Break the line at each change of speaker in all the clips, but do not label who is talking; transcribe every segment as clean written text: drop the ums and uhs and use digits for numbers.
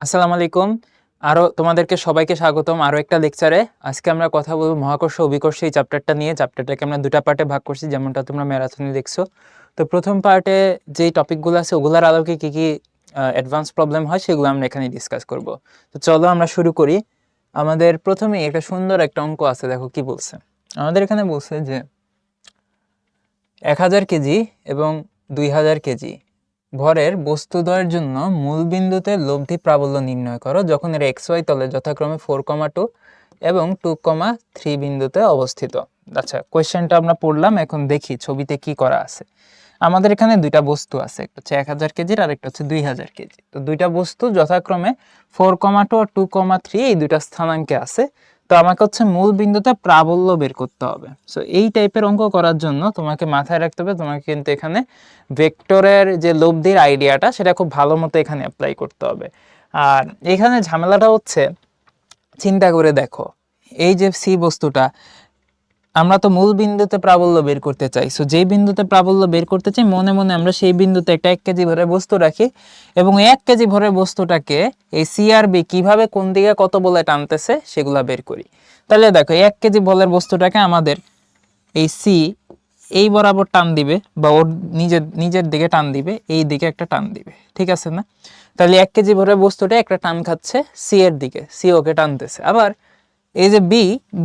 আসসালামু আলাইকুম। তোমাদেরকে সবাইকে স্বাগতম আরো একটা লেকচারে। আজকে আমরা কথা বলবো মহাকর্ষ অভিকর্ষ এই চ্যাপ্টারটা নিয়ে। চ্যাপ্টারটাকে আমরা দুটা পার্টে ভাগ করছি, যেমনটা তোমরা ম্যারাথনে দেখছো। তো প্রথম পার্টে যে টপিকগুলো আছে ওগুলোর আলোকে কি কি অ্যাডভান্স প্রবলেম হয় সেগুলো আমরা এখানে ডিসকাস করব। তো চলো আমরা শুরু করি। আমাদের প্রথমে একটা সুন্দর একটা অঙ্ক আছে, দেখো কি বলছে। আমাদের এখানে বলছে যে 1000 কেজি এবং 2000 কেজি ভরের বস্তুদ্বয়ের জন্য মূল বিন্দুতে লব্ধি প্রাবল্য নির্ণয় করো যখন এর XY তলে যথাক্রমে 4,2 এবং 2,3 বিন্দুতে অবস্থিত। আচ্ছা, কোয়েশ্চেনটা আমরা পড়লাম, এখন দেখি ছবিতে কি করা আছে। আমাদের এখানে দুইটা বস্তু আছে, একটা হচ্ছে 1000 কেজির আর একটা হচ্ছে 2000 কেজি। তো দুইটা বস্তু যথাক্রমে 4,2 আর 2,3 এই দুইটা স্থানাঙ্কে আছে। তো আমাকে হচ্ছে মূল বিন্দুতে প্রাবল্য বের করতে হবে। সো এই টাইপের অঙ্ক করার জন্য তোমাকে মাথায় রাখতে হবে, তোমাকে কিন্তু এখানে ভেক্টরের যে লব্ধির আইডিয়াটা সেটা খুব ভালো মতো এখানে অ্যাপ্লাই করতে হবে। আর এখানে ঝামেলাটা হচ্ছে, চিন্তা করে দেখো, এই যে সি বস্তুটা, আমরা তো মূল বিন্দুতে প্রাবল্য বের করতে চাই। সো যেই বিন্দুতে প্রাবল্য বের করতে চাই মনে মনে আমরা সেই বিন্দুতে একটা 1 কেজি ভরের বস্তু রাখি, এবং 1 কেজি ভরের বস্তুটাকে এই সি আর বি কিভাবে কোন দিকে কত বলে টানতেছে সেগুলা বের করি। তাহলে দেখো 1 কেজি বলের বস্তুটাকে আমাদের এই সি এই বরাবর টান দিবে, বা ওর নিজের দিকে টান দিবে, এই দিকে একটা টান দিবে, ঠিক আছে না? তাহলে 1 কেজি ভরের বস্তুটা একটা টান খাচ্ছে সি এর দিকে, সি ওকে টানতেছে। আবার এই যে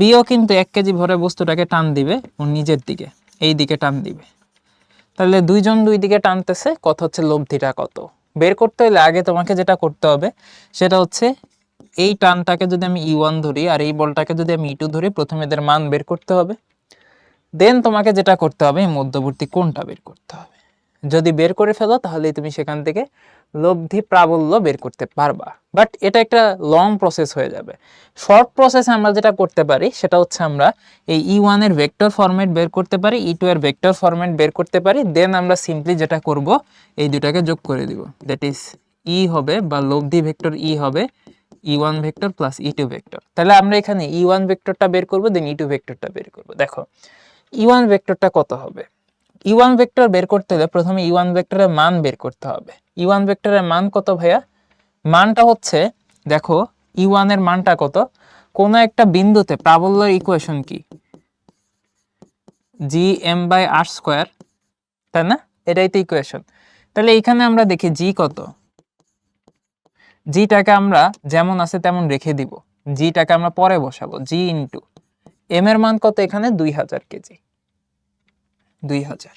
বিও কিন্তু 1 কেজি ভরের বস্তুটাকে টান দিবে ওর নিজের দিকে, এই দিকে টান দিবে। তাহলে দুইজন দুই দিকে টানতেছে, কত হচ্ছে লব্ধিটা কত বের করতে হলে আগে তোমাকে যেটা করতে হবে সেটা হচ্ছে এই টানটাকে যদি আমি E1 ধরি আর এই বলটাকে যদি আমি E2 ধরি, প্রথমে এদের মান বের করতে হবে। দেন তোমাকে যেটা করতে হবে এই মধ্যবর্তী কোণটা বের করতে হবে। যদি বের করে ফেলো তাহলে তুমি সেখান থেকে লব্ধি প্রাবল্য বের করতে পারবা। বাট এটা একটা লং প্রসেস হয়ে যাবে। শর্ট প্রসেসে আমরা যেটা করতে পারি সেটা হচ্ছে আমরা এই E1 এর ভেক্টর ফরম্যাট বের করতে পারি, E2 এর ভেক্টর ফরম্যাট বের করতে পারি। দেন আমরা সিম্পলি যেটা করব এই দুটাকে যোগ করে দিব, দ্যাট ইজ E হবে বা লব্ধি ভেক্টর E হবে E1 vector plus E2 vector. তাহলে আমরা এখানে E1 ভেক্টরটা বের করব, দেন E2 ভেক্টরটা বের করব। দেখো E1 ভেক্টরটা কত হবে। E1 ভেক্টর বের করতে হলে প্রথমে E1 ভেক্টরের মান বের করতে হবে। E1 ভেক্টরের মান কত ভাইয়া? মানটা হচ্ছে, দেখো E1 এর মানটা কত, কোন একটা বিন্দুতে প্রাবল্যের ইকুয়েশন কি, gm/r², তাই না? এটাই তো ইকুয়েশন। তাহলে এখানে আমরা দেখি জি কত, জিটাকে আমরা যেমন আছে তেমন রেখে দিব, জিটাকে আমরা পরে বসাবো, জি ইন্টু এম এর মান কত, এখানে 2000 কেজি, 2000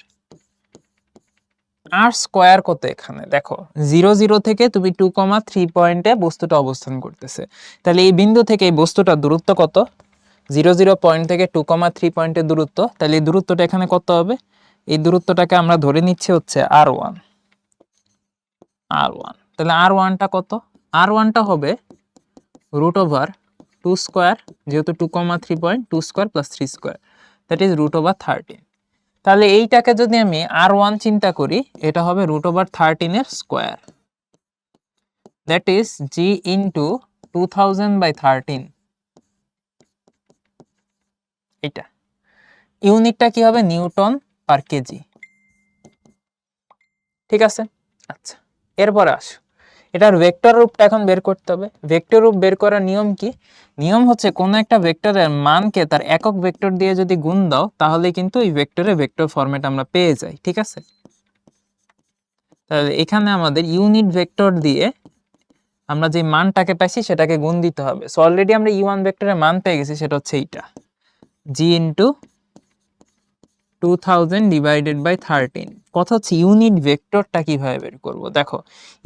আর স্কয়ার কত, এখানে দেখো 0 থেকে তুমি 2,3 পয়েন্টে বস্তুটা অবস্থান করতেছে। তাহলে এই বিন্দু থেকে এই বস্তুটার দূরত্ব কত, 0 পয়েন্ট থেকে 2,3 পয়েন্টের দূরত্ব। তাহলে এই দূরত্বটা এখানে কত হবে, এই দূরত্বটাকে আমরা ধরে নিচ্ছি হচ্ছে r1। তাহলে r1টা কত, r1টা হবে √2², যেহেতু 2,3 পয়েন্ট, 2² + 3², দ্যাট ইজ √13। তাহলে এইটাকে যদি আমি R1 চিন্তা করি, এটা হবে √13 এর square, that is G into 2000/13। এটা ইউনিটটা কি হবে, নিউটন পার কেজি, ঠিক আছে? আচ্ছা, এরপরে আসো, এটার ভেক্টর রূপটা এখন বের করতে হবে। ভেক্টর রূপ বের করার নিয়ম কি? নিয়ম হচ্ছে কোন একটা ভেক্টরের মানকে তার একক ভেক্টর দিয়ে যদি গুণ দাও তাহলে কিন্তু এই ভেক্টরের ভেক্টর ফরম্যাট আমরা পেয়ে যাই, ঠিক আছে? তাহলে এখানে আমাদের ইউনিট ভেক্টর দিয়ে আমরা যে মানটাকে পাইছি সেটাকে গুণ দিতে হবে। সো অলরেডি আমরা E1 ভেক্টরের মান পেয়ে গেছি, সেটা হচ্ছে এইটা, g ইন্টু 2000/13। কথা হচ্ছে ইউনিট ভেক্টরটা কিভাবে বের করব। দেখো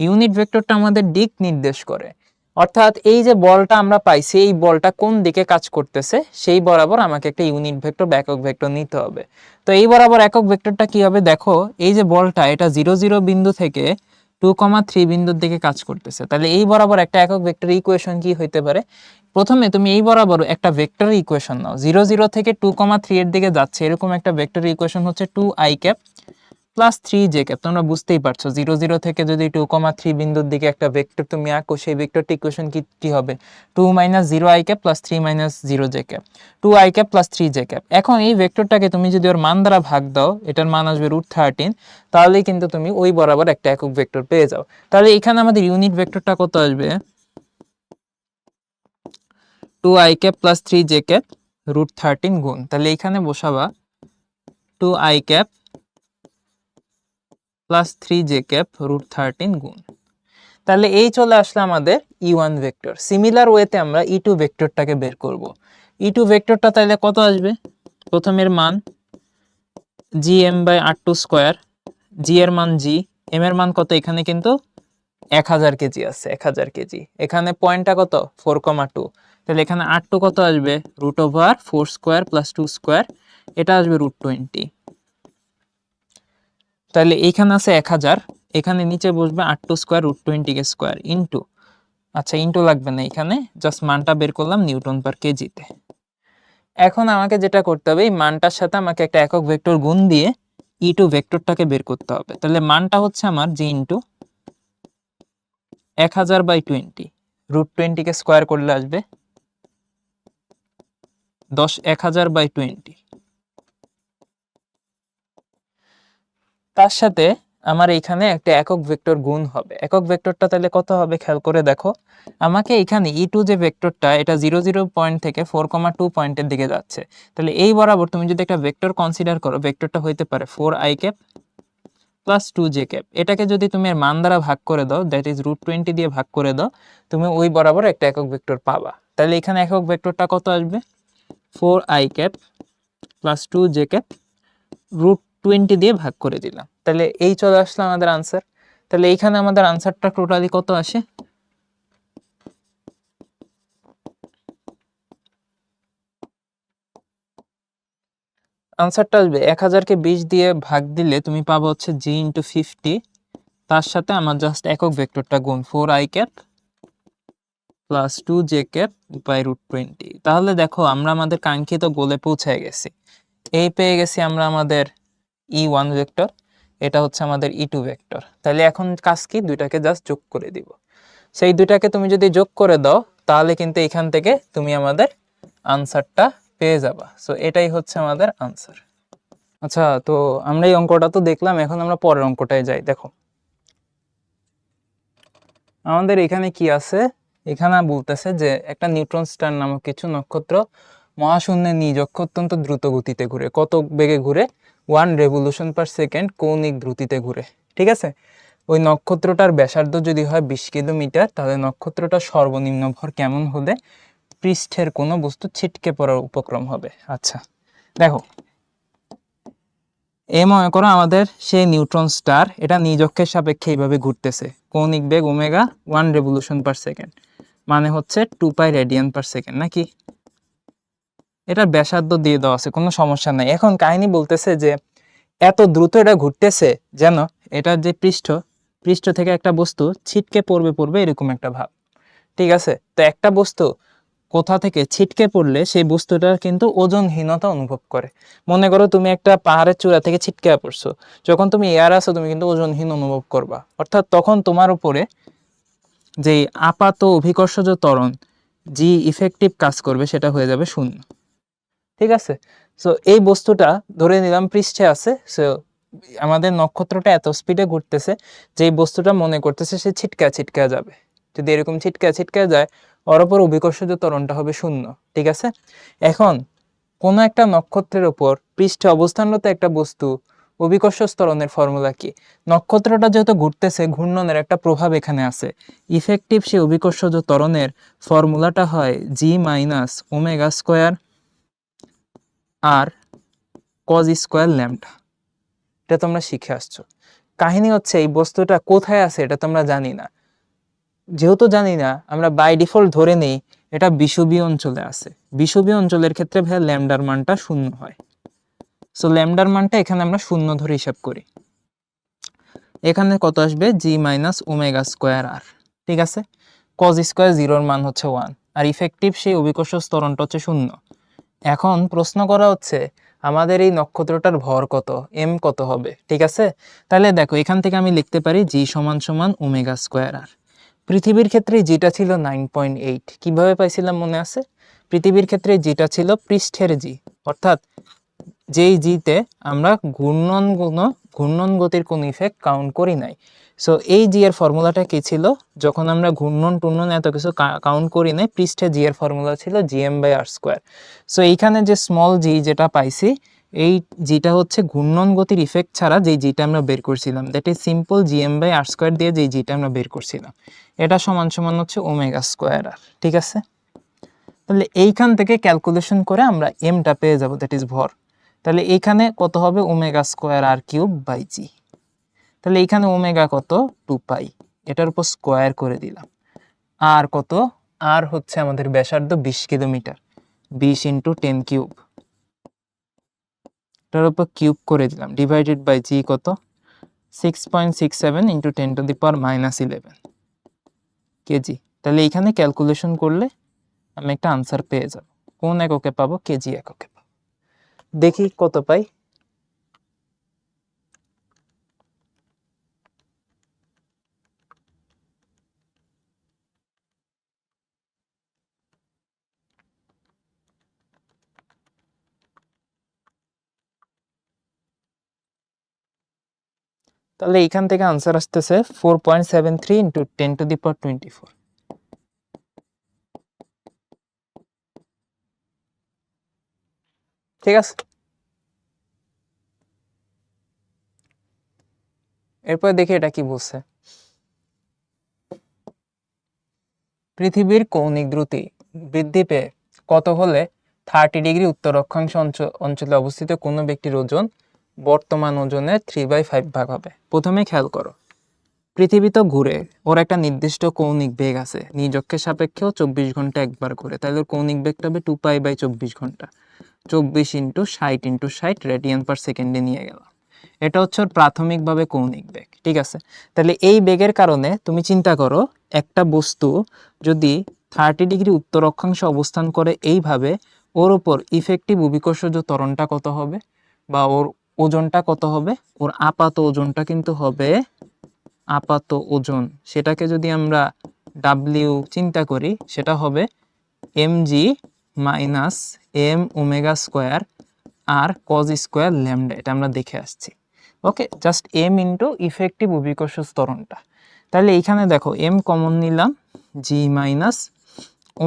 ইউনিট ভেক্টরটা আমাদের দিক নির্দেশ করে, অর্থাৎ এই যে বলটা আমরা পাইছি এই বলটা কোন দিকে কাজ করতেছে সেই বরাবর আমাকে একটা ইউনিট ভেক্টর বা একক ভেক্টর নিতে হবে। তো এই বরাবর একক ভেক্টরটা কি হবে, দেখো এই যে বলটা এটা 0 বিন্দু থেকে 2,3 বিন্দুর দিকে কাজ করতেছে। তাহলে এই বরাবর একটা একক ভেক্টর ইকুয়েশন কি হইতে পারে, প্রথমে তুমি এই বরাবর একটা ভেক্টর ইকুয়েশন নাও, 0 থেকে 2,3 এর দিকে যাচ্ছে এরকম একটা ভেক্টর ইকুয়েশন হচ্ছে 2i প্লাস 3j। তোমরা বুঝতেই পারছো 0 থেকে যদি 2,3 বিন্দুর দিকে একটা ভেক্টর তুমি আঁকো, সেই ভেক্টরটি ইকুয়েশন কি হবে, 2 - 0i plus 3 - 0j, 2i plus 3j। এখন এই ভেক্টরটাকে তুমি যদি ওর মান দ্বারা ভাগ দাও, এটার মান আসবে √13, তাহলেই কিন্তু তুমি ওই বরাবর একটা একক ভেক্টর পেয়ে যাও। তাহলে এখানে আমাদের ইউনিট ভেক্টরটা কত আসবে, 2i cap plus 3j cap root 13 গুণ, তাহলে এখানে বসাবা 2i cap plus 3j cap root 13 গুণ। তাহলে এই চলে আসলে আমাদের E1 ভেক্টর। সিমিলার ওয়েতে আমরা E2 ভেক্টরটাকে বের করব। E2 ভেক্টরটা তাহলে কত আসবে? প্রথমের মান gm/r2 স্কয়ার, g এর মান g, m এর মান কত? এখানে কিন্তু 1000 কেজি আছে, 1000 কেজি। এখানে পয়েন্টটা কত? 4,2। তাহলে এখানে r2 কত আসবে? √4 স্কয়ার প্লাস 2 স্কয়ার, এটা আসবে √20। তাহলে এইখানে আছে 1000, এখানে নিচে বসবে r2 স্কয়ার √20 কে স্কয়ার ইনটু, আচ্ছা ইনটু লাগবে না, এখানে জাস্ট মানটা বের করলাম নিউটন পার কেজিতে। এখন আমাকে যেটা করতে হবে, এই মানটার সাথে আমাকে একটা একক ভেক্টর গুণ দিয়ে E2 ভেক্টরটাকে বের করতে হবে। তাহলে মানটা হচ্ছে আমার g ইনটু 1000/20, √20 কে স্কয়ার করলে আসবে 1000/20। তার সাথে আমার এখানে একটা একক ভেক্টর গুণ হবে। একক ভেক্টরটা তাহলে কত হবে খেয়াল করে দেখো। আমাকে এখানে E2 যে ভেক্টরটা, এটা 0 0 পয়েন্ট থেকে 4,2 পয়েন্টের দিকে যাচ্ছে। তাহলে এই বরাবর তুমি যদি একটা ভেক্টর কনসিডার করো, ভেক্টরটা হইতে পারে 4i cap plus 2j cap. এটাকে যদি তুমি এর মান দ্বারা ভাগ করে দাও, দ্যাট ইজ √20 দিয়ে ভাগ করে দাও, তুমি ওই বরাবর একটা একক ভেক্টর পাবা। তাহলে এখানে একক ভেক্টরটা কত আসবে? 4i cap plus 2j cap √20 দিয়ে ভাগ করে দিলাম। তাহলে এই চলে আসলো আমাদের আনসার। তাহলে এইখানে আমাদের আনসারটা টোটালি কত আসে? আনসারটা আসবে 1000কে 20 দিয়ে ভাগ দিলে তুমি পাবো হচ্ছে g ইন্টু 50, তার সাথে আমার জাস্ট একক ভেক্টরটা গুণ 4i cap plus 2j cap by √20। তাহলে দেখো আমরা আমাদের কাঙ্ক্ষিত গোলে পৌঁছে গেছি। এই পেয়ে গেছি আমরা আমাদের E1 ভেক্টর, এটা হচ্ছে আমাদের E2 ভেক্টর। তাহলে এখন কাজ কি? দুইটাকে জাস্ট যোগ করে দিব। সেই দুইটাকে তুমি যদি যোগ করে দাও, তাহলে কিন্তু এখান থেকে তুমি আমাদের আনসারটা পেয়ে যাবা। সো এটাই হচ্ছে আমাদের আনসার। আচ্ছা, তো আমরা এই অঙ্কটা তো দেখলাম, এখন আমরা পরের অঙ্কটায় যাই। দেখো আমাদের এখানে কি আছে। এখানে বলতেছে যে একটা নিউট্রন স্টার নামক কিছু নক্ষত্র মহাশূন্যের নিজ অক্ষে অত্যন্ত দ্রুত গতিতে ঘুরে। কত বেগে ঘুরে? 1 রেভলিউশন পার সেকেন্ড কৌণিক দ্রুতিতে ঘুরে। ঠিক আছে, ওই নক্ষত্রটার ব্যাসার্ধ যদি হয় 20 কিলোমিটার, তাহলে নক্ষত্রটার সর্বনিম্ন ভর কেমন হলে পৃষ্ঠের কোনো বস্তু ছিটকে পড়ার উপক্রম হবে। আচ্ছা দেখো, মনে করো আমাদের সেই নিউট্রন স্টার, এটা নিজ অক্ষের সাপেক্ষে এইভাবে ঘুরতেছে, কৌণিক বেগ ওমেগা 1 রেভলিউশন পার সেকেন্ড, মানে হচ্ছে 2π রেডিয়ান পার সেকেন্ড নাকি। এটার ব্যাসার্ধ দিয়ে দেওয়া আছে, কোনো সমস্যা নাই। এখন কাহিনী বলতেছে যে এত দ্রুত এটা ঘুরতেছে যেন এটার যে পৃষ্ঠ থেকে একটা বস্তু ছিটকে পড়বে এরকম একটা ভাব। ঠিক আছে, তো একটা বস্তু কোথা থেকে ছিটকে পড়লে সেই বস্তুটার কিন্তু ওজনহীনতা অনুভব করে। মনে করো তুমি একটা পাহাড়ের চূড়া থেকে ছিটকে পড়ছো, যখন তুমি এয়ার আসো তুমি কিন্তু ওজনহীন অনুভব করবা, অর্থাৎ তখন তোমার উপরে যেই আপাত অভিকর্ষজ ত্বরণ জি ইফেক্টিভ কাজ করবে সেটা হয়ে যাবে শূন্য। ঠিক আছে, সো এই বস্তুটা ধরে নিলাম পৃষ্ঠে আছে। সো আমাদের নক্ষত্রটা এত স্পিডে ঘুরতেছে যে এই বস্তুটা মনে করতেছে সে ছিটকা যাবে। যদি এরকম ছিটকা যায়, ওর উপর অভিকর্ষজ ত্বরণটা হবে শূন্য। ঠিক আছে, এখন কোন একটা নক্ষত্রের উপর পৃষ্ঠে অবস্থানরত একটা বস্তু অভিকর্ষ ত্বরণের ফর্মুলা কি? নক্ষত্রটা যেহেতু ঘুরতেছে, ঘূর্ণনের একটা প্রভাব এখানে আছে। ইফেক্টিভ সেই অভিকর্ষজ ত্বরণের ফর্মুলাটা হয় জি মাইনাস ওমেগা স্কোয়ার আর কজ স্কোয়ার ল্যামডা। এটা তোমরা শিখে আসছো। কাহিনী হচ্ছে এই বস্তুটা কোথায় আছে এটা তোমরা জানি না। যেহেতু জানি না, আমরা বাই ডিফল্ট ধরে নেই এটা বিষুবীয় অঞ্চলে আছে। বিষুবীয় অঞ্চলের ক্ষেত্রে ভাই ল্যামডার মানটা শূন্য হয়। সো ল্যামডার মানটা এখানে আমরা শূন্য ধরে হিসাব করি। এখানে কত আসবে? জি মাইনাস ওমেগা স্কোয়ার আর। ঠিক আছে, কজ স্কোয়ার 0-র মান হচ্ছে 1 আর ইফেক্টিভ সেই অভিকর্ষ ত্বরণটা হচ্ছে শূন্য। এখন প্রশ্ন করা হচ্ছে আমাদের এই নক্ষত্রটার ভর কত, এম কত হবে। ঠিক আছে, তাহলে দেখো এখান থেকে আমি লিখতে পারি জি সমান সমান ওমেগা স্কোয়ার আর। পৃথিবীর ক্ষেত্রে জিটা ছিল 9.8। কিভাবে পাইছিলাম মনে আছে? পৃথিবীর ক্ষেত্রে জিটা ছিল পৃষ্ঠের জি, অর্থাৎ যেই জিতে আমরা ঘূর্ণন গতির কোন ইফেক্ট কাউন্ট করি নাই। সো এই জি এর ফর্মুলাটা কি ছিল, যখন আমরা ঘূর্ণন টুর্ণন এত কিছু কাউন্ট করি নাই, পৃষ্ঠে জি এর ফর্মুলা ছিল gm/r²। সো এইখানে যে স্মল জি যেটা পাইছি, এই জিটা হচ্ছে ঘূর্ণন গতির ইফেক্ট ছাড়া যেই জিটা আমরা বের করছিলাম, দ্যাট ইজ সিম্পল gm/r² দিয়ে যেই জিটা আমরা বের করছিলাম, এটা সমান সমান হচ্ছে ω²r। ঠিক আছে, তাহলে এইখান থেকে ক্যালকুলেশন করে আমরা এমটা পেয়ে যাব, দ্যাট ইজ ভর। তাহলে এইখানে কত হবে, ω²r³ জি। তাহলে এইখানে ওমেগা কত, 2π, এটার উপর স্কোয়ার করে দিলাম। আর কত, আর হচ্ছে আমাদের ব্যাসার্ধ 20 কিলোমিটার, 20 × 10³ এটার উপর কিউব করে দিলাম, ডিভাইডেড বাই জি কত, 6.67 × 10⁻11 কেজি। তাহলে এইখানে ক্যালকুলেশন করলে আমি একটা আনসার পেয়ে যাব। কোন এককে পাবো, কেজি এককে পাবো। দেখি কত পাই। তাহলে এইখান থেকে আনসার আসতেছে 4.73 × 10⁻24। ঠিক আছে, এরপর দেখি এটা কি বলছে। পৃথিবীর কৌণিক দ্রুতি বৃদ্ধি পেয়ে কত হলে 30° উত্তর অক্ষাংশ অঞ্চলে অবস্থিত কোনো ব্যক্তির ওজন বর্তমান ওজনের 3/5 ভাগ হবে। প্রথমে খেয়াল করো, পৃথিবী তো ঘুরে, ওর একটা নির্দিষ্ট কৌণিক বেগ আছে, নিজ অক্ষের সাপেক্ষেও 24 ঘন্টা একবার ঘুরে, তাহলে ওর কৌণিক বেগটা হবে 2π/24 ঘন্টা, 24 × 60 × 60 রেডিয়ান পার সেকেন্ডে নিয়ে গেলাম। এটা হচ্ছে ওর প্রাথমিকভাবে কৌণিক বেগ। ঠিক আছে, তাহলে এই বেগের কারণে তুমি চিন্তা করো, একটা বস্তু যদি 30° উত্তর অক্ষাংশে অবস্থান করে এইভাবে, ওর উপর ইফেক্টিভ অভিকর্ষজ ত্বরণটা কত হবে, বা ওর ওজনটা কত হবে, ওর আপাত ওজনটা কিন্তু হবে, আপাত ওজন সেটাকে যদি আমরা ডাব্লিউ চিন্তা করি, সেটা হবে mg - m⍵² আর cos² ল্যামডা, এটা আমরা দেখে আসছি। ওকে, জাস্ট m ইন্টু ইফেক্টিভ অভিকর্ষ ত্বরণটা। তাহলে এইখানে দেখো m কমন নিলাম, g - ω²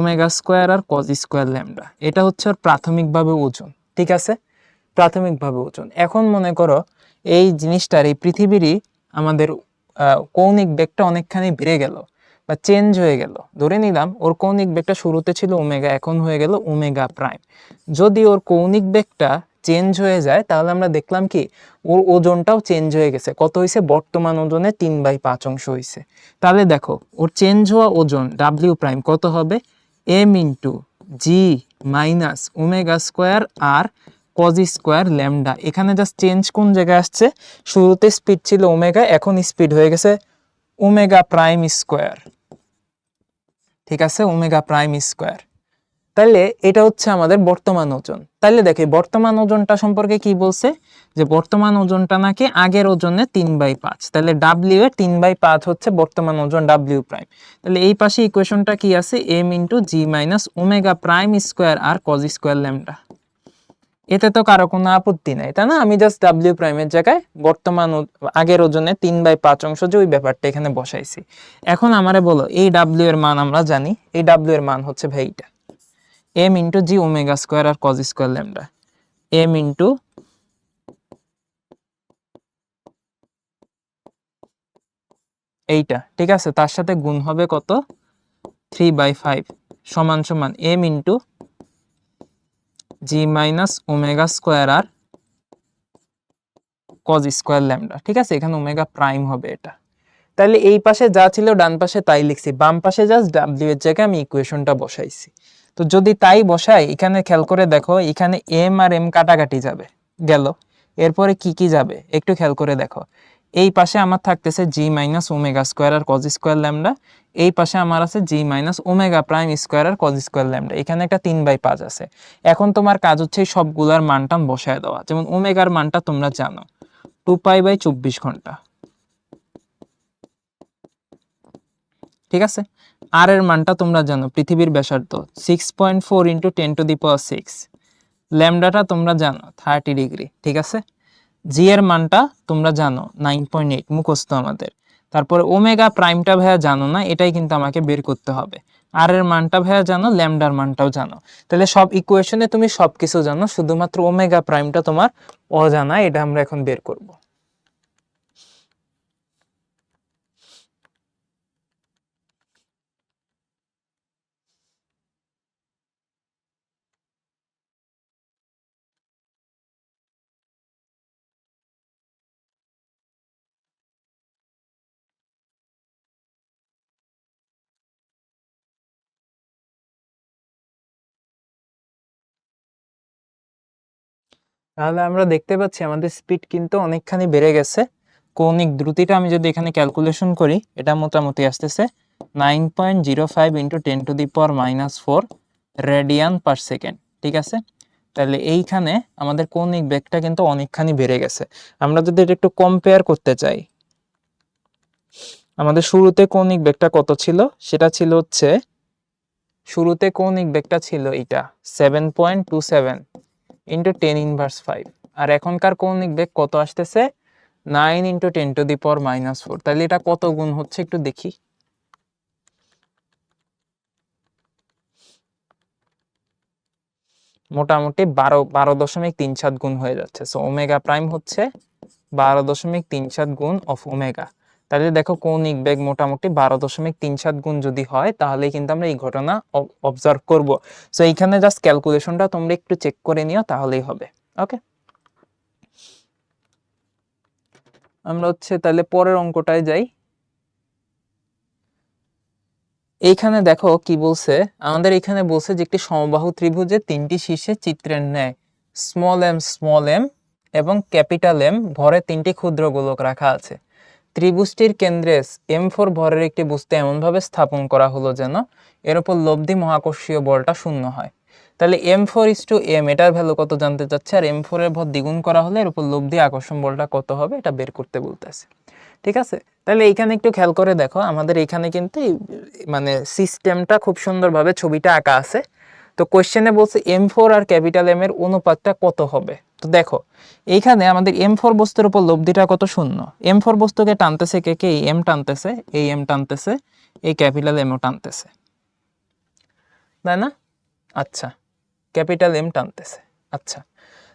আর cos² ল্যামডা, এটা হচ্ছে ওর প্রাথমিকভাবে ওজন। ঠিক আছে, প্রাথমিকভাবে ওজন। এখন মনে করো এই জিনিসটার, এই পৃথিবীরই আমাদের কৌণিক বেগটা অনেকখানি বেড়ে গেল বা চেঞ্জ হয়ে গেল। ধরে নিলাম ওর কৌণিক বেগটা শুরুতে ছিল ওমেগা, এখন হয়ে গেল ω'। যদি ওর কৌণিক বেগটা চেঞ্জ হয়ে যায়, তাহলে আমরা দেখলাম কি ওর ওজনটাও চেঞ্জ হয়ে গেছে। কত হয়েছে, বর্তমান ওজনে 3/5 অংশ হয়েছে। তাহলে দেখো ওর চেঞ্জ হওয়া ওজন W' কত হবে, m × g - ω² আর cos² ল্যামডা। এখানে জাস্ট চেঞ্জ কোন জায়গায় আসছে, শুরুতে স্পিড ছিল ওমেগা, এখন স্পিড হয়ে গেছে ω'²। ঠিক আছে, ω'²। তাহলে এটা হচ্ছে আমাদের বর্তমান ওজন। তাহলে দেখে বর্তমান ওজনটা সম্পর্কে কি বলছে, যে বর্তমান ওজনটা নাকি আগের ওজনে 3/5। তাহলে ডাব্লিউ এর 3/5 হচ্ছে বর্তমান ওজন W'। তাহলে এই পাশে ইকুয়েশনটা কি আছে, m × g - ω'² আর cos² ল্যামডা। এতে তো কারো কোনো আপত্তি নাই, তাই না? আমি জাস্ট W' এর জায়গায় বর্তমান আগের ওজনে 3/5 অংশ যে ওই ব্যাপারটা এখানে বসাইছি। এখন আমারে বলো, এই W এর মান আমরা জানি, এই W এর মান হচ্ছে ভাই এইটা, m × g ω² আর cos² ল্যামডা, m × এইটা। ঠিক আছে, তার সাথে গুণ হবে কত, 3/5 সমান সমান m × g - ω² আর cos² ল্যামডা। ঠিক আছে, এখানে ω' হবে এটা। তাহলে এই পাশে যা ছিল ডান পাশে তাই লিখছি, বাম পাশে জাস্ট W এর জায়গায় আমি ইকুয়েশনটা বসাইছি। তো যদি তাই বসাই, এখানে খেয়াল করে দেখো, এখানে m আর m কাটাকাটি যাবে, গেল। এরপরে কি কি যাবে একটু খেয়াল করে দেখো, এই পাশে আমার থাকতেছে g - ω² আর cos² ল্যামডা, এই পাশে আমার আছে g - ω'² আর cos² ল্যামডা। এখানে একটা 3/5 আছে। এখন তোমার কাজ হচ্ছে সবগুলার মানটা বসায় দেওয়া। যেমন ওমেগার মানটা তোমরা জানো 2π/24 ঘন্টা। ঠিক আছে, আর এর মানটা তোমরা জানো, পৃথিবীর ব্যাসার্ধ 6.4 × 10⁶। ল্যামডাটা তোমরা জানো 30°। ঠিক আছে, জি এর মানটা তোমরা জানো 9.8, মুখস্থ আমাদের। তারপরে ওমেগা প্রাইমটা ভাইয়া জানো না, এটাই কিন্তু আমাকে বের করতে হবে। আর এর মানটা ভাইয়া জানো, ল্যামডার মানটাও জানো। তাহলে সব ইকুয়েশনে তুমি সবকিছু জানো, শুধুমাত্র ওমেগা প্রাইমটা তোমার অজানা, এটা আমরা এখন বের করব। তাহলে আমরা দেখতে পাচ্ছি আমাদের স্পিড কিন্তু অনেকখানি বেড়ে গেছে। কৌণিক দ্রুতিটা আমি যদি এখানে ক্যালকুলেশন করি, এটা মোটামুটি আসতেছে 9.05 × 10⁻⁻⁴ রেডিয়ান পার সেকেন্ড। ঠিক আছে, তাহলে এইখানে আমাদের কৌণিক বেগটা কিন্তু অনেকখানি বেড়ে গেছে। আমরা যদি এটা একটু কম্পেয়ার করতে চাই, আমাদের শুরুতে কৌণিক বেগটা কত ছিল, সেটা ছিল হচ্ছে শুরুতে কৌণিক বেগটা ছিল এটা 7.27 × 10⁻⁵, আর এখনকার কৌণিক বেগ কত আসতেছে 9 × 10⁻⁴। তাহলে এটা কত গুণ হচ্ছে একটু দেখি। মোটামুটি 12.37 গুণ হয়ে যাচ্ছে। সো ওমেগা প্রাইম হচ্ছে 12.37 গুণ অফ ওমেগা। তাহলে দেখো কৌণিক বেগ মোটামুটি 12.37 গুণ যদি হয়, তাহলে কিন্তু আমরা এই ঘটনা অবজার্ভ করব। সো এইখানে জাস্ট ক্যালকুলেশনটা তোমরা একটু চেক করে নিও, তাহলেই হবে। ওকে, আমরা হচ্ছে তাহলে পরের অঙ্কটায় যাই। এইখানে দেখো কি বলছে, আমাদের এখানে বলছে যে একটি সমবাহু ত্রিভুজের তিনটি শীর্ষে চিত্রের ন্যায় স্মল এম এবং ক্যাপিটাল এম ভরে তিনটি ক্ষুদ্র গোলক রাখা আছে। ত্রিভুজটির কেন্দ্রে M4 ভরের একটি বস্তু এমনভাবে স্থাপন করা হলো যেন এর উপর লব্ধি মহাকর্ষীয় বলটা শূন্য হয়। তাহলে M4:M এটার ভ্যালু কত জানতে চাচ্ছে, আর M4 এর ভর দ্বিগুণ করা হলে এর উপর লব্ধি আকর্ষণ বলটা কত হবে, এটা বের করতে বলতেছে। ঠিক আছে, তাহলে এইখানে একটু খেয়াল করে দেখো, আমাদের এখানে কিন্তু মানে সিস্টেমটা খুব সুন্দরভাবে ছবিটা আঁকা আছে। তো কোশ্চেনে বলছে M4 আর ক্যাপিটাল এম এর অনুপাতটা কত হবে। তো দেখো এইখানে আমাদের M4 বস্তুর উপর লব্ধিটা কত শূন্য। M4 বস্তুকে টানতেছে কে কে, এই M টানতেছে, এই M টানতেছে, এই ক্যাপিটাল এমও টানতেছে, তাই না? আচ্ছা, ক্যাপিটাল এম টানতেছে। আচ্ছা,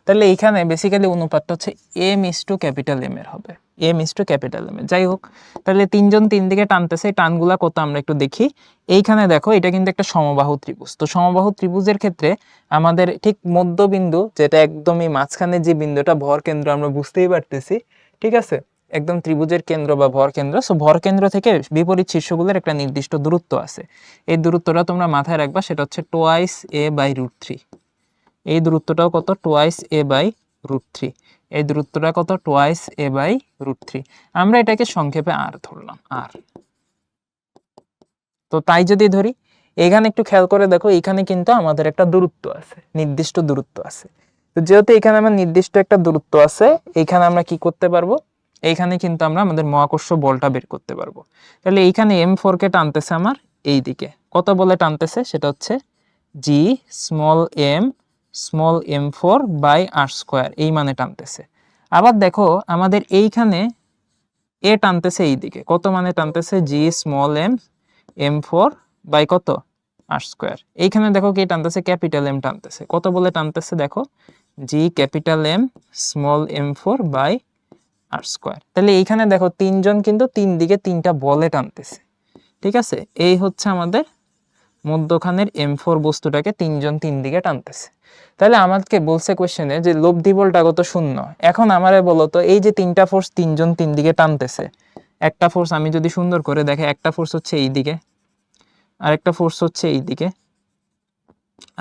তাহলে এইখানে বেসিক্যালি অনুপাতটা হচ্ছে M:, ক্যাপিটাল এম এর হবে, M:, ক্যাপিটাল এম এর। যাই হোক, তাহলে তিনজন তিন দিকে টানতেছে, টানগুলা কত আমরা একটু দেখি। এইখানে দেখো এটা কিন্তু একটা সমবাহু ত্রিভুজ। তো সমবাহু ত্রিভুজের ক্ষেত্রে আমাদের ঠিক মধ্যবিন্দু, যেটা একদমই মাঝখানে যে বিন্দুটা ভর কেন্দ্র, আমরা বুঝতেই পারতেছি। ঠিক আছে, একদম ত্রিভুজের কেন্দ্র বা ভর কেন্দ্র। সো ভর কেন্দ্র থেকে বিপরীত শীর্ষগুলোর একটা নির্দিষ্ট দূরত্ব আছে। এই দূরত্বটা তোমরা মাথায় রাখবা, সেটা হচ্ছে 2a/√3। এই দূরত্বটাও কত, 2a/√3। এই দূরত্বটা কত, 2a/√3। আমরা এটাকে সংক্ষেপে আর ধরলাম, আর। তো তাই যদি ধরি, এখানে একটু খেয়াল করে দেখো, এখানে কিন্তু আমাদের একটা দূরত্ব আছে, নির্দিষ্ট দূরত্ব আছে। তো যেহেতু এখানে আমার নির্দিষ্ট একটা দূরত্ব আছে, এখানে আমরা কি করতে পারবো, এইখানে কিন্তু আমরা আমাদের মহাকর্ষ বলটা বের করতে পারবো। তাহলে এইখানে M4 কে টানতেছে আমার এই দিকে, কত বলে টানতেছে, সেটা হচ্ছে G(m4)/r², এই মানে টানতেছে। আবার দেখো আমাদের এইখানে এ টানতেছে এই দিকে, কত মানে টানতেছে G(m)(m4) কত, r²। এইখানে দেখো কি টানতেছে, ক্যাপিটাল এম টানতেছে, কত বলে টানতেছে দেখো, G(m)(m4)/r²। তাহলে এইখানে দেখো তিনজন কিন্তু তিন দিকে তিনটা বলে টানতেছে। ঠিক আছে, এই হচ্ছে আমাদের মধ্যখানের M4 বস্তুটাকে তিনজন তিন দিকে টানতেছে। তাহলে আমাকে বলছে কোশ্চেনে যে লব্ধি বলটা কত, শূন্য। এখন আমারে বলো তো, এই যে তিনটা ফোর্স তিনজন তিন দিকে টানতেছে, একটা ফোর্স আমি যদি সুন্দর করে দেখে, একটা ফোর্স হচ্ছে এই দিকে, আরেকটা ফোর্স হচ্ছে এই দিকে,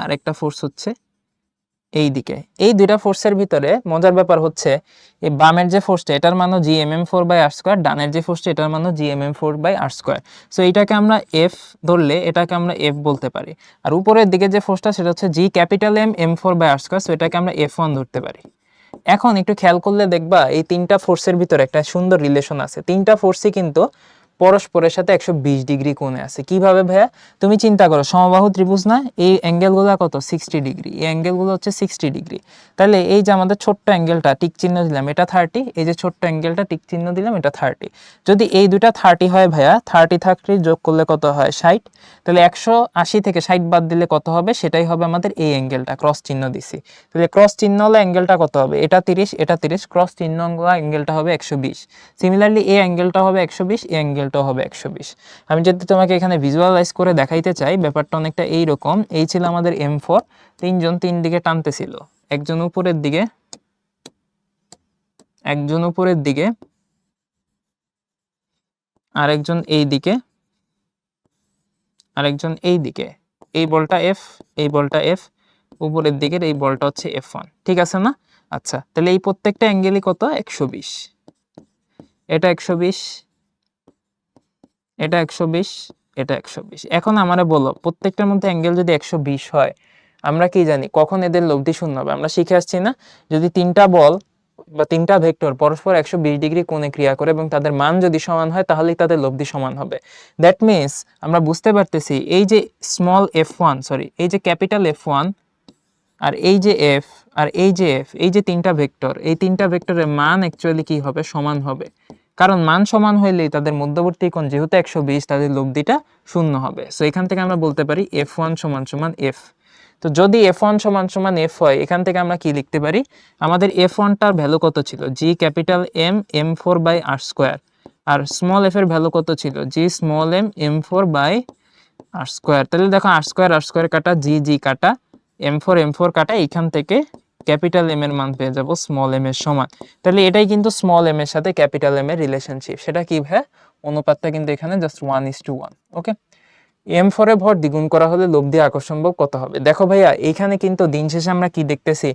আরেকটা ফোর্স হচ্ছে এই দিকে। এই দুইটা ফোর্সের ভিতরে মজার ব্যাপার হচ্ছে, এই বামের যে ফোর্সটা এটার মানও Gmm4/r², ডানের যে ফোর্সটা এটার মানও Gmm4/r²। সো এটাকে আমরা F ধরলে এটাকে আমরা F বলতে পারি। আর উপরের দিকে যে ফোর্সটা সেটা হচ্ছে Gm(m)(m4)/r², সো এটাকে আমরা F1 ধরতে পারি। এখন একটু খেয়াল করলে দেখবা, এই তিনটা ফোর্সের ভিতরে একটা সুন্দর রিলেশন আছে। তিনটা ফোর্সই কিন্তু পরস্পরের সাথে 120 ডিগ্রি কোণে আছে। কিভাবে ভাইয়া? তুমি চিন্তা করো, সমবাহু ত্রিভুজ না, এই অ্যাঙ্গেলগুলো কত 60 ডিগ্রি, এই অ্যাঙ্গেলগুলো হচ্ছে 60 ডিগ্রি। তাহলে এই যে আমাদের ছোট্ট অ্যাঙ্গেলটা টিক চিহ্ন দিলাম এটা 30, এই যে ছোট্ট অ্যাঙ্গেলটা টিক চিহ্ন দিলাম এটা 30। যদি এই দুইটা 30 হয় ভাইয়া, 30 যোগ করলে কত হয় 60। তাহলে 180 থেকে 60 বাদ দিলে কত হবে? সেটাই হবে আমাদের এই অ্যাঙ্গেলটা, ক্রস চিহ্ন দিছি। তাহলে ক্রস চিহ্ন হলে অ্যাঙ্গেলটা কত হবে? এটা 30, এটা 30, ক্রস চিহ্ন অ্যাঙ্গেলটা হবে 120। সিমিলারলি এই অ্যাঙ্গেলটা হবে 120, এই অ্যাঙ্গেলটাও হবে 120। আমি যদি তোমাকে এখানে ভিজুয়ালাইজ করে দেখাইতে চাই, ব্যাপারটা অনেকটা এইরকম। এই ছিল আমাদের M4, তিনজন তিন দিকে টানতেছিল, একজন উপরের দিকে, একজন উপরের দিকে, আরেকজন এই দিকে, আরেকজন এই দিকে। এই বলটা F, এই বলটা F, উপরের দিকের এই বলটা হচ্ছে F1, ঠিক আছে না? আচ্ছা, তাহলে এই প্রত্যেকটা অ্যাঙ্গেলই কত? 120। এটা 120, এটা 120, এটা 120। এখন আমারে বলো, প্রত্যেকটার মধ্যে অ্যাঙ্গেল যদি 120 হয়, আমরা কি জানি কখন এদের লব্ধি শূন্য হবে? আমরা শিখে আসছি না, যদি তিনটা বল বা তিনটা ভেক্টর পরস্পর 120 ডিগ্রি কোণে ক্রিয়া করে এবং তাদের মান যদি সমান হয়, তাহলেই তাদের লব্ধি সমান হবে। দ্যাট মিনস আমরা বুঝতে পারতেছি এই যে স্মল f1, সরি এই যে ক্যাপিটাল F1 আর এই যে F আর এই যে F, এই যে তিনটা ভেক্টর, এই তিনটা ভেক্টরের মান অ্যাকচুয়ালি কি হবে? সমান হবে। কারণ মান সমান হইলেই তাদের মধ্যবর্তী কোণ যেহেতু 120, তাদের লব্ধিটা শূন্য হবে। সো এখান থেকে আমরা বলতে পারি F1 সমান সমান F। তো যদি F1 সমান সমান F হয়, এখান থেকে আমরা কি লিখতে পারি? আমাদের F1টার ভ্যালু কত ছিল? G capital M M4 by R square. আর স্মল f এর ভ্যালু কত ছিল? G small m M4 by R square. তাহলে দেখো R স্কোয়ার কাটা, G G কাটা, M4 কাটা, এইখান থেকে ক্যাপিটাল M এর মান পেয়ে যাব স্মল m এর সমান। তাহলে এটাই কিন্তু স্মল m এর সাথে ক্যাপিটাল M এর রিলেশনশিপ। সেটা কি ভাই? অনুপাতটা কিন্তু এখানে জাস্ট 1:1। ওকে, M4 এ ভর দ্বিগুণ করা হলে লব্ধি আকর্ষণ বল কত হবে? দেখো ভাইয়া, এইখানে কিন্তু দিন শেষে আমরা কি দেখতেছি?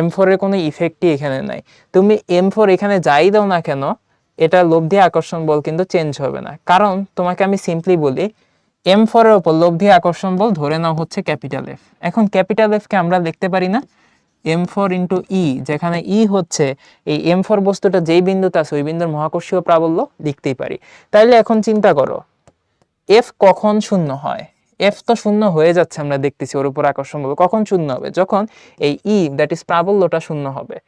M4 এর কোনো ইফেক্টই এখানে নাই। তুমি M4 এখানে যাই দাও না কেন, এটা লব্ধি আকর্ষণ বল কিন্তু চেঞ্জ হবে না। কারণ তোমাকে আমি সিম্পলি বলি, M4 এর উপর লব্ধি আকর্ষণ বল ধরে নাও হচ্ছে ক্যাপিটাল F। এখন ক্যাপিটাল F কে আমরা লিখতে পারি না M4 ইন্টু E, যেখানে E হচ্ছে এই M4 বস্তুটা যেই বিন্দুতে আছে ওই বিন্দুর মহাকর্ষীয় প্রাবল্য, লিখতেই পারি। তাইলে এখন চিন্তা করো, F কখন শূন্য হয়? F তো শূন্য হয়ে যাচ্ছে, আমরা দেখতেছি ওর উপর আকর্ষণ বল। কখন শূন্য হবে? যখন এই E, দ্যাট ইজ প্রাবল্যটা শূন্য হবে।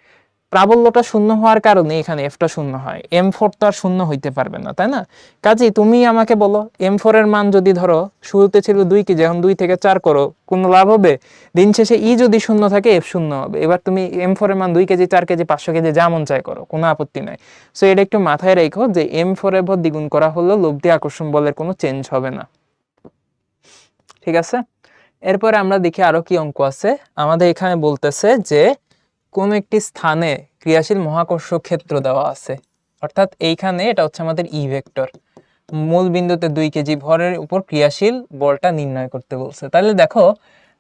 প্রাবল্যটা শূন্য হওয়ার কারণে এখানে Fটা শূন্য হয়। M4 তো আর শূন্য হইতে পারবে না, তাই না? কাজেই তুমি আমাকে বলো, M4 এর মান যদি ধরো শুরুতে ছিল 2 কেজি, এখন 2 থেকে 4 করো, কোনো লাভ হবে? দিন শেষে E যদি শূন্য থাকে, F শূন্য হবে। এবার তুমি M4 এর মান 2 কেজি, 4 কেজি, 500 কেজি যা মন চায় করো, কোনো আপত্তি নাই। সো এটা একটু মাথায় রেখো যে M4 এর ভর দ্বিগুণ করা হলেও লব্ধি আকর্ষণ বলের কোনো চেঞ্জ হবে না, ঠিক আছে? এরপরে আমরা দেখি আরো কি অঙ্ক আছে। আমাদের এখানে বলতেছে যে কোন একটি স্থানে ক্রিয়াশীল মহাকর্ষ ক্ষেত্র দেওয়া আছে, অর্থাৎ এইখানে এটা হচ্ছে আমাদের ই ভেক্টর। মূল বিন্দুতে 2 কেজি ভরের উপর ক্রিয়াশীল বলটা নির্ণয় করতে বলছে। তাহলে দেখো,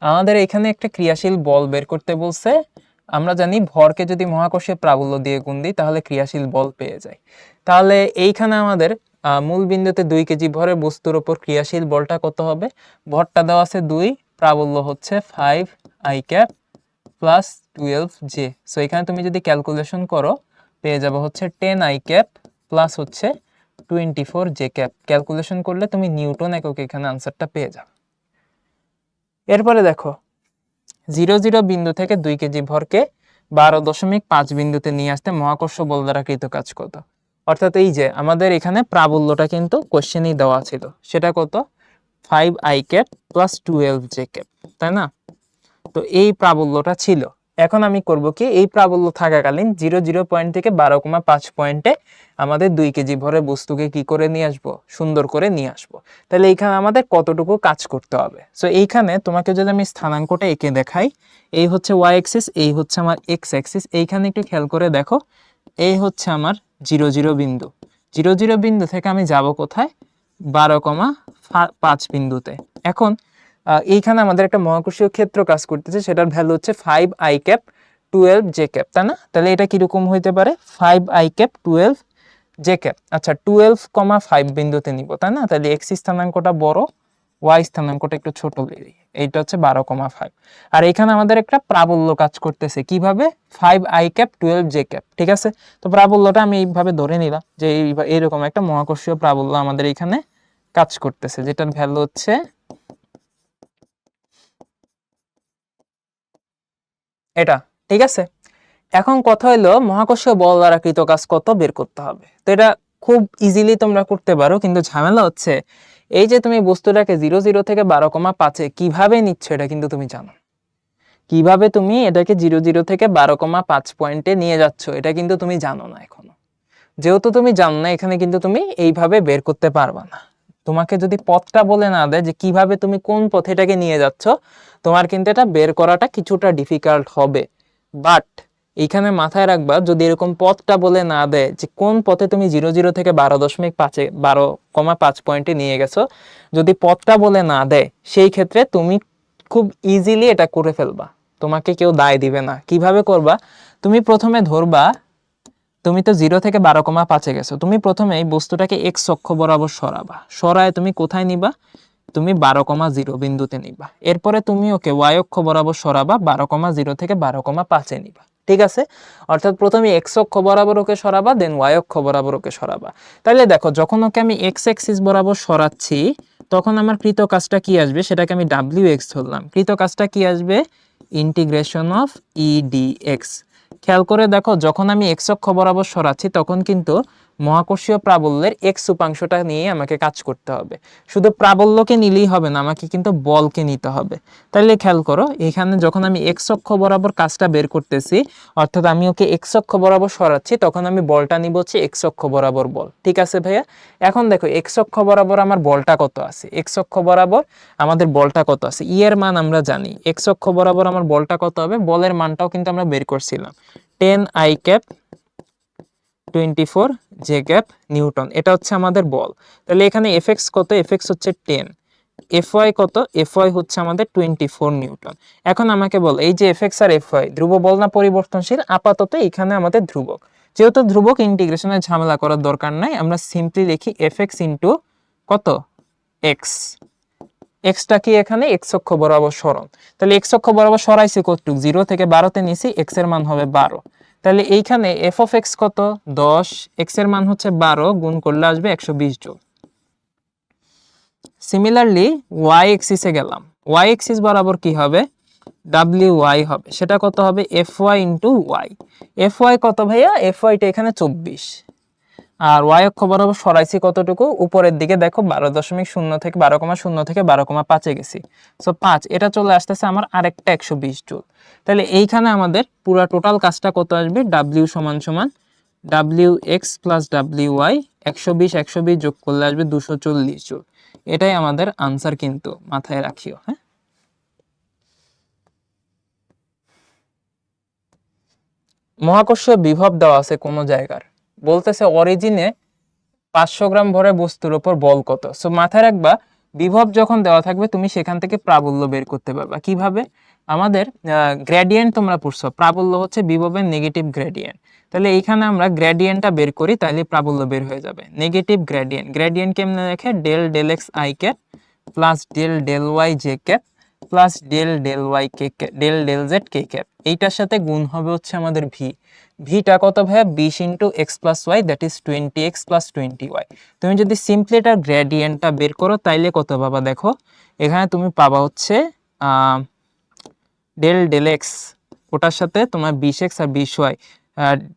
আমাদের এখানে একটা ক্রিয়াশীল বল বের করতে বলছে। আমরা জানি ভরকে যদি মহাকর্ষীয় প্রাবল্য দিয়ে গুণ দিই তাহলে ক্রিয়াশীল বল পেয়ে যায়। তাহলে এইখানে আমাদের মূল বিন্দুতে 2 কেজি ভরের বস্তুর উপর ক্রিয়াশীল বলটা কত হবে? ভরটা দেওয়া আছে 2, প্রাবল্য হচ্ছে 5i cap plus 12j। So এখানে তুমি যদি ক্যালকুলেশন করো পেয়ে যাবে হচ্ছে 10i ক্যাপ প্লাস হচ্ছে 24j ক্যাপ। ক্যালকুলেশন করলে তুমি নিউটন এককে এখানে আনসারটা পেয়ে যাবে। এরপরে দেখো, 0 বিন্দু থেকে 2 কেজি ভরকে 12.5 বিন্দুতে নিয়ে আসতে মহাকর্ষ বল দ্বারা কৃত কাজ কত? অর্থাৎ এই যে আমাদের এখানে প্রাবল্যটা কিন্তু কোশ্চেনেই দেওয়া ছিল, সেটা কত? 5i cap plus 12j cap, তাই না? তো এই প্রাবল্যটা ছিল। এখন আমি করব কি, এই প্রাবল্য থাকাকালীন 0 পয়েন্ট থেকে 12.5 পয়েন্টে আমাদের 2 কেজি ভরের বস্তুকে কি করে নিয়ে আসবো? সুন্দর করে নিয়ে আসবো। তাহলে এইখানে আমাদের কতটুকু কাজ করতে হবে? সো এইখানে তোমাকে যদি আমি স্থানাঙ্কটা এঁকে দেখাই, এই হচ্ছে ওয়াই অ্যাক্সিস, এই হচ্ছে আমার এক্স অ্যাক্সিস। এইখানে একটু খেয়াল করে দেখো, এই হচ্ছে আমার 0 বিন্দু। 0 বিন্দু থেকে আমি যাব কোথায়? 12.5 বিন্দুতে। এখন এইখানে আমাদের একটা মহাকর্ষীয় ক্ষেত্র কাজ করতেছে, সেটার ভ্যালু হচ্ছে 5i ক্যাপ 12j ক্যাপ, তাই না? তাহলে এটা কিরকম হইতে পারে? 5i cap 12j cap. আচ্ছা, 12,5 বিন্দুতে নিব, তাই না? তাহলে এক্স স্থানাঙ্কটা বড়, ওয়াই স্থানাঙ্কটা একটু ছোট দিই, এইটা হচ্ছে 12,5। আর এখানে আমাদের একটা প্রাবল্য কাজ করতেছে কিভাবে, 5i ক্যাপ 12j ক্যাপ, ঠিক আছে। তো প্রাবল্যটা আমি এইভাবে ধরে নিলাম যে এইরকম একটা মহাকর্ষীয় প্রাবল্য আমাদের এখানে কাজ করতেছে, যেটার ভ্যালু হচ্ছে এটা, ঠিক আছে। এখন কথা হলো মহাকর্ষীয় বল দ্বারা কৃত কাজ কত বের করতে হবে। তো এটা খুব ইজিলি তোমরা করতে পারো, কিন্তু ঝামেলা হচ্ছে এই যে তুমি বস্তুটাকে 0 থেকে 12,5 কিভাবে নিচ্ছ এটা কিন্তু তুমি জানো। কিভাবে তুমি এটাকে 0 থেকে 12,5 পয়েন্টে নিয়ে যাচ্ছ এটা কিন্তু তুমি জানো না এখনো। যেহেতু তুমি জানো না, এখানে কিন্তু তুমি এইভাবে বের করতে পারবা না। তোমাকে যদি পথটা বলে না দেয় যে কিভাবে তুমি কোন পথে এটাকে নিয়ে যাচ্ছ, তোমার কিন্তু এটা বের করাটা কিছুটা ডিফিকাল্ট হবে। বাট এইখানে মাথায় রাখবা, যদি এরকম পথটা বলে না দেয় যে কোন পথে তুমি 0 থেকে 12,5 পয়েন্টে নিয়ে গেছো, যদি পথটা বলে না দেয় সেই ক্ষেত্রে তুমি খুব ইজিলি এটা করে ফেলবা, তোমাকে কেউ দায় দিবে না। কিভাবে করবা, তুমি প্রথমে ধরবা তুমি তো 0 থেকে 12,5 গেছো, তুমি প্রথমে এই বস্তুটাকে এক্স অক্ষ বরাবর সরাবা, সরায় তুমি কোথায় নিবা, তুমি 12,0 বিন্দুতে নিবা। এরপরে তুমি ওকে ওয়াই অক্ষ বরাবর সরাবা, 12,0 থেকে 12,5 নিবা, ঠিক আছে। অর্থাৎ প্রথমে এক্স অক্ষ বরাবর ওকে সরাবা, দেন ওয়াই অক্ষ বরাবর ওকে সরাবা। তাহলে দেখো, যখন ওকে আমি এক্স অ্যাক্সিস বরাবর সরাচ্ছি তখন আমার কৃত কাজটা কি আসবে, সেটাকে আমি ডাব্লিউ এক্স ধরলাম। কৃত কাজটা কি আসবে, integration of E D x. খেয়াল করে দেখো, যখন আমি এক্স অক্ষ বরাবর সরাচ্ছি তখন কিন্তু মহাকর্ষীয় প্রাবল্যের এক্স উপাংশটা নিয়ে আমাকে কাজ করতে হবে। শুধু প্রাবল্যকে নিলেই হবে না, আমাকে কিন্তু বলকে নিতে হবে। তাহলে খেয়াল করো, এখানে যখন আমি এক্স অক্ষ বরাবর কাজটা বের করতেছি, অর্থাৎ আমি ওকে এক্স অক্ষ বরাবর সরাচ্ছি, তখন আমি বলটা নিব হচ্ছে এক্স অক্ষ বরাবর বল, ঠিক আছে ভাইয়া। এখন দেখো এক্স অক্ষ বরাবর আমার বলটা কত আছে, এক্স অক্ষ বরাবর আমাদের বলটা কত আছে, ই এর মান আমরা জানি। এক্স অক্ষ বরাবর আমার বলটা কত হবে, বলের মানটাও কিন্তু আমরা বের করছিলাম, 10i cap 24 J cap Newton, এটা হচ্ছে আমাদের বল। তাহলে এখানে এফএক্স কত, এফএক্স হচ্ছে 10, এফওয়াই কত, এফওয়াই হচ্ছে আমাদের 24 নিউটন। এখন আমাকে বল, এই যে এফএক্স আর এফওয়াই ধ্রুব বল না পরিবর্তনশীল, আপাতত এখানে আমাদের ধ্রুবক। যেহেতু ধ্রুবক, ইন্টিগ্রেশনের ঝামেলা করার দরকার নাই, আমরা সিম্পলি লিখি এফএক্স ইন্টু কত, এক্স। এক্সটা কি এখানে এক্স অক্ষ বরাবর সরণ, তাহলে এক্স অক্ষ বরাবর সরাইছি কতটুকু, 0 থেকে 12তে নিছি, এক্স এর মান হবে 12। তাহলে এইখানে এফ অফ এক্স কত, 10, এক্স এর মান হচ্ছে 12, গুণ করলে আসবে 120 জুল। সিমিলারলি ওয়াই এক্সিসে গেলাম, ওয়াই এক্সিস বরাবর কি হবে, ডাব্লিউ ওয়াই হবে, সেটা কত হবে, f y into y. F y কত ভাইয়া, এফ ওয়াইটা এখানে 24, আর ওয়াই অক্ষ বরাবর সরাইছি কতটুকু, উপরের দিকে দেখো 12.0 থেকে 12,0 থেকে 12,5 গেছি, সো 5, এটা চলে আসতেছে আমার আরেকটা 120 জুল। তাহলে এইখানে আমাদের পুরো টোটাল কাজটা কত আসবে, ডাব্লিউ সমান সমান W x plus W Y, 120 যোগ করলে আসবে 240 জুল। এটাই আমাদের আনসার, কিন্তু মাথায় রাখিও। হ্যাঁ, মহাকর্ষীয় বিভব দেওয়া আছে কোন জায়গার, বলতেছে অরিজিনে 500 গ্রাম ভরে বস্তুর উপর বল কত। সো মাথায় রাখবা, বিভব যখন দেওয়া থাকবে তুমি সেখান থেকে প্রাবল্য বের করতে পারবা। কিভাবে, আমাদের গ্রেডিয়েন্ট তোমরা পড়ছো, প্রাবল্য হচ্ছে বিভবের নেগেটিভ গ্রেডিয়েন্ট। তাহলে এইখানে আমরা গ্রেডিয়েন্টটা বের করি, তাহলে প্রাবল্য বের হয়ে যাবে। নেগেটিভ গ্রেডিয়েন্ট, গ্রেডিয়েন্ট কেমনে লেখে, del del x i cap plus del del y j cap plus del del y k cap del del z k cap. এইটার সাথে গুণ হবে হচ্ছে আমাদের ভি। ভিটা কত ভাইয়া, 20 into x plus y, that is 20x plus 20y। তুমি যদি সিম্পলি এটার গ্রেডিয়েন্টটা বের করো তাইলে কত পাবা, দেখো এখানে তুমি পাবা হচ্ছে ডেল ডেল এক্স, ওটার সাথে তোমার 20x আর 20y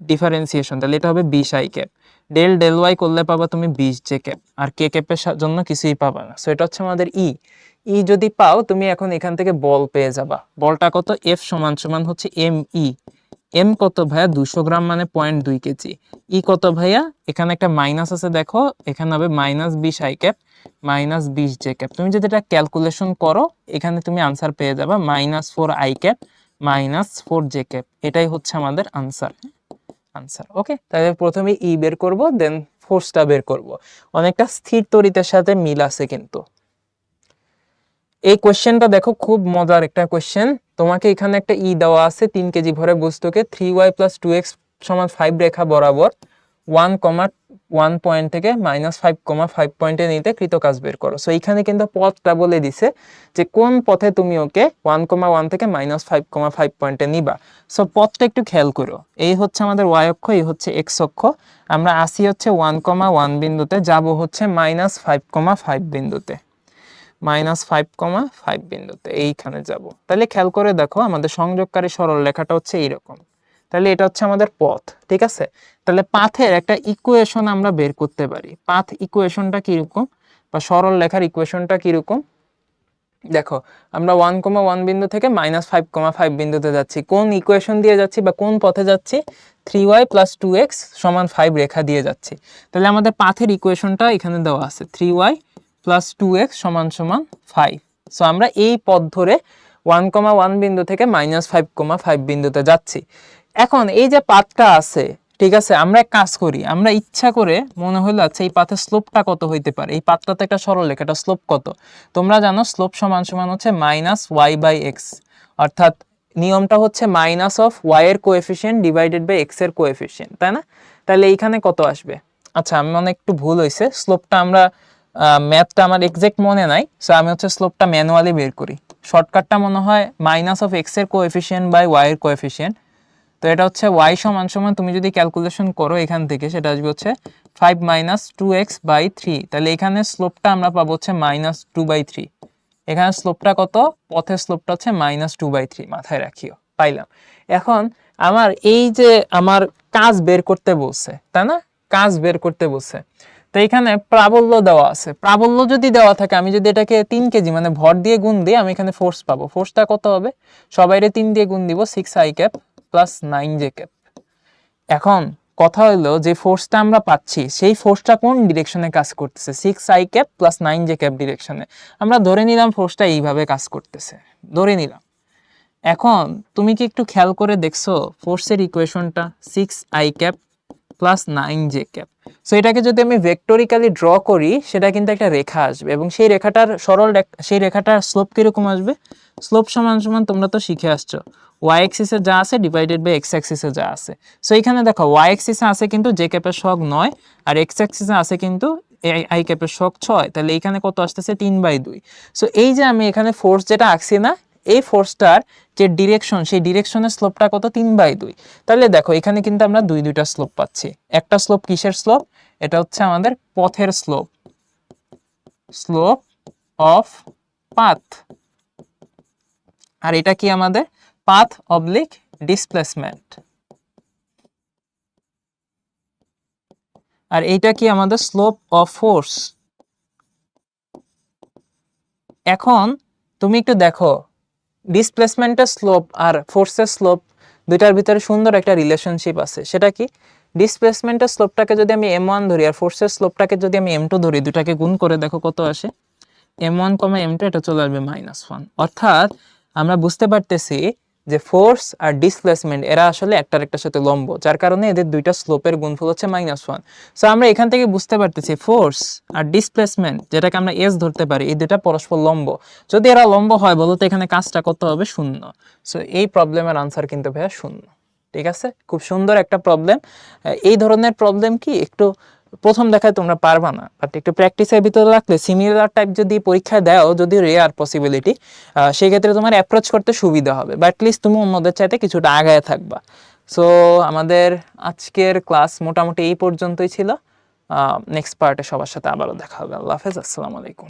ডিফারেন্সিয়েশন, তাহলে এটা হবে 20i cap. Del del Y করলে পাবা তুমি 20j ক্যাপ, আর কে ক্যাপের জন্য কিছুই পাবা না। সো এটা হচ্ছে আমাদের ই। ই যদি পাও তুমি এখন এখান থেকে বল পেয়ে যাবা। বলটা কত, এফ সমান সমান হচ্ছে এম ই। এম কত ভাইয়া, 200 গ্রাম মানে 0.2 কেজি। ই কত ভাইয়া, এখানে একটা মাইনাস আছে দেখো, এখানে হবে -20i ক্যাপ -20j ক্যাপ। তুমি যদি এটা ক্যালকুলেশন করো এখানে তুমি আনসার পেয়ে যাবা -4i ক্যাপ -4j ক্যাপ। এটাই হচ্ছে আমাদের আনসার। Answer okay. তাহলে প্রথমে ই বের করব, দেন ফোর্সটা বের করব। অনেকটা স্থির তড়িতের সাথে মিল আছে কিন্তু। এই কোশ্চেনটা দেখো, খুব মজার একটা কোশ্চেন। তোমাকে এখানে একটা ই দেওয়া আছে, 3 কেজি ভরে বস্তুকে 3y + 2x = 5 রেখা বরাবর 1,1 পয়েন্ট থেকে -5,5 পয়েন্টে নিতে কৃত কাজ বের করো। সো এইখানে কিন্তু পথটা বলে দিছে যে কোন পথে তুমি ওকে 1,1 থেকে -5,5 পয়েন্টে নিবা। সো পথটা একটু খেয়াল করো, এই হচ্ছে আমাদের y অক্ষ, এই হচ্ছে x অক্ষ। আমরা আসি হচ্ছে 1,1 বিন্দুতে, যাব হচ্ছে -5,5 বিন্দুতে, -5,5 বিন্দুতে এইখানে যাব। তাহলে খেয়াল করে দেখো আমাদের সংযোগকারী সরল রেখাটা হচ্ছে এইরকম। তাহলে এটা হচ্ছে আমাদের পথ, ঠিক আছে। তাহলে পাথের একটা ইকুয়েশন আমরা বের করতে পারি। পাথ ইকুয়েশনটা কিরকম, বা সরল রেখার ইকুয়েশনটা কিরকম, দেখো আমরা 1,1 বিন্দু থেকে -5,5 বিন্দুতে যাচ্ছি। কোন ইকুয়েশন দিয়ে যাচ্ছি বা কোন পথে যাচ্ছি? 3y + 2x = 5 রেখা দিয়ে যাচ্ছি। তাহলে আমাদের পাথের ইকুয়েশনটা এখানে দেওয়া আছে, 3y + 2x = 5। সো আমরা এই পথ ধরে 1,1 বিন্দু থেকে -5,5 বিন্দুতে যাচ্ছি। এখন এই যে পাথটা আছে, ঠিক আছে, আমরা এক কাজ করি, আমরা ইচ্ছা করে মনে হলো আচ্ছা এই পাথের স্লোপটা কত হইতে পারে, এই পাথটা তো একটা সরল রেখা, এটা স্লোপ কত? তোমরা জানো স্লোপ সমান হচ্ছে -y/x, অর্থাৎ নিয়মটা হচ্ছে -y এর কোএফিসিয়েন্ট ডিভাইডেড বাই x এর কোএফিসিয়েন্ট, তাই না? তাহলে এইখানে কত আসবে? আচ্ছা আমি মনে একটু ভুল হয়েছে, স্লোপটা আমরা ম্যাথটা আমার এক্সাক্ট মনে নাই, সো আমি হচ্ছে স্লোপটা ম্যানুয়ালি বের করি। শর্টকাটটা মনে হয় -x এর কোএফিসিয়েন্ট বাই y এর কোএফিসিয়েন্ট। তো এটা হচ্ছে y = তুমি যদি ক্যালকুলেশন করো এখান থেকে, সেটা আসবে হচ্ছে 5 - 2x/3। তাহলে এখানে স্লোপটা আমরা পাবো হচ্ছে -2/3। এখানে স্লোপটা কত? পথের স্লোপটা হচ্ছে -2/3, মাথায় রাখিও, পাইলাম। এখন আমার এই যে আমার কাজ বের করতে বলছে, তাই না? কাজ বের করতে বলছে, তো এখানে প্রাবল্য দেওয়া আছে। প্রাবল্য যদি দেওয়া থাকে, আমি যদি এটাকে 3 কেজি মানে ভর দিয়ে গুণ দিই, আমি এখানে ফোর্স পাবো। ফোর্সটা কত হবে? সবাইরে 3 দিয়ে গুণ দিব, 6i ক্যাপ + 9j ক্যাপ। এখন কথা হলো যে ফোর্সটা আমরা পাচ্ছি, সেই ফোর্সটা কোন ডিরেকশনে কাজ করতেছে? 6i cap + 9j cap ডিরেকশনে। আমরা ধরে নিলাম ফোর্সটা এইভাবে কাজ করতেছে, ধরে নিলাম। এখন তুমি কি একটু খেয়াল করে দেখছো ফোর্সের ইকুয়েশনটা? 6i cap + 9j cap. So এটাকে যদি আমি ভেক্টরিক্যালি ড্র করি, সেটা কিন্তু একটা রেখা আসবে, এবং সেই রেখাটার সেই রেখাটার স্লোপ কিরকম আসবে? স্লোপ সমান তোমরা তো শিখে আসছো, y অ্যাক্সিসে যা আছে ডিভাইডেড বাই x অ্যাক্সিসে যা আছে। সো এখানে দেখো y অ্যাক্সিসে আছে কিন্তু j ক্যাপের সহগ 9, আর x অ্যাক্সিসে আছে কিন্তু i ক্যাপের সহগ 6। তাহলে এখানে কত আসতেছে? 3/2। সো এই যে আমি এখানে ফোর্স যেটা আঁকছি না, এই ফোর্সটার যে ডিরেকশন, সেই ডিরেকশনের স্লোপটা কত? 3/2। তাহলে দেখো এখানে কিন্তু আমরা দুইটা স্লোপ পাচ্ছি। একটা স্লোপ কিসের স্লোপ? এটা হচ্ছে আমাদের পথের স্লোপ, স্লোপ অফ পাথ। আর এটা কি আমাদের পাথ অবলিক ডিসপ্লেসমেন্ট। আর এইটা কি আমাদের স্লোপ অফ ফোর্স। এখন তুমি একটু দেখো ডিসপ্লেসমেন্টের স্লোপ আর ফোর্সের স্লোপ দুইটার ভিতরে সুন্দর একটা রিলেশনশিপ আছে। সেটা কি? ডিসপ্লেসমেন্টের স্লোপটাকে যদি আমি m1 ধরি আর ফোর্সের স্লোপটাকে যদি আমি m2 ধরি, দুটাকে গুণ করে দেখো কত আসে? m1, m2, এটা চলে আসবে -1। অর্থাৎ আমরা বুঝতে পারতেছি যে ফোর্স আর ডিসপ্লেসমেন্ট এরা আসলে একটার একটার সাথে লম্ব, যার কারণে এদের দুইটা স্লোপের গুণফল হচ্ছে -1। সো আমরা এখান থেকে বুঝতে পারতেছি ফোর্স আর ডিসপ্লেসমেন্ট, যেটাকে আমরা s ধরতে পারি, এই দুইটা পরস্পর লম্ব। যদি এরা লম্ব হয়, বলো তো এখানে কাজটা কত হবে? 0। সো এই প্রবলেমের আনসার কিন্তু ভাইয়া 0। ঠিক আছে, খুব সুন্দর একটা প্রবলেম। এই ধরনের প্রবলেম কি একটু প্রথম দেখায় তোমরা পারবা না, বাট একটু প্র্যাকটিসের ভিতরে রাখলে সিমিলার টাইপ যদি পরীক্ষায় দাও, যদি রেয়ার পসিবিলিটি, সেই ক্ষেত্রে তোমার অ্যাপ্রোচ করতে সুবিধা হবে, বা অ্যাটলিস্ট তুমি অন্যদের চাইতে কিছুটা আগায় থাকবা। সো আমাদের আজকের ক্লাস মোটামুটি এই পর্যন্তই ছিল। নেক্সট পার্টে সবার সাথে আবারও দেখা হবে। আল্লাহ হাফেজ, আসসালামু আলাইকুম।